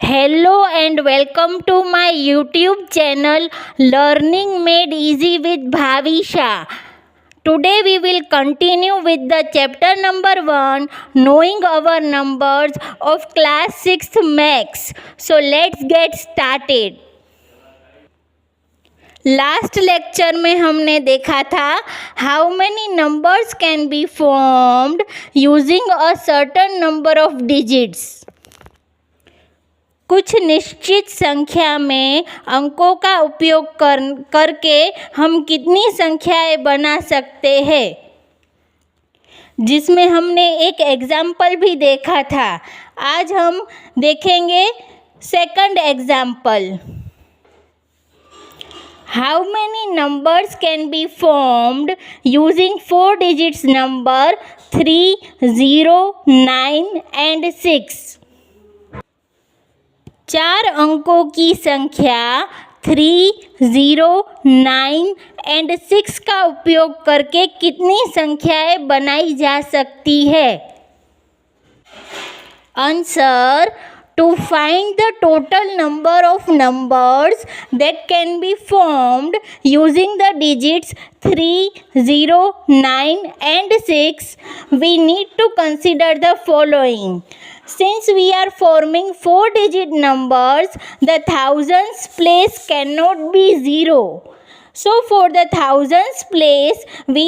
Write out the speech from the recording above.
Hello and welcome to my YouTube channel Learning Made Easy with Bhavisha. Today we will continue with the chapter number 1, Knowing Our Numbers of class 6th Maths. So let's get started. Last lecture में हमने देखा था how many numbers can be formed using a certain number of digits. कुछ निश्चित संख्या में अंकों का उपयोग करके हम कितनी संख्याएं बना सकते हैं, जिसमें हमने एक एग्जाम्पल भी देखा था। आज हम देखेंगे second example. How many numbers can be formed using 4 digits number 3, 0, 9 and 6? 4 अंकों की संख्या 3, 0, 9 and 6 का उपयोग करके कितनी संख्याएं बनाई जा सकती है? Answer: To find the total number of numbers that can be formed using the digits 3, 0, 9 and 6, we need to consider the following. Since we are forming 4-digit numbers, the thousands place cannot be 0. So for the thousands place, we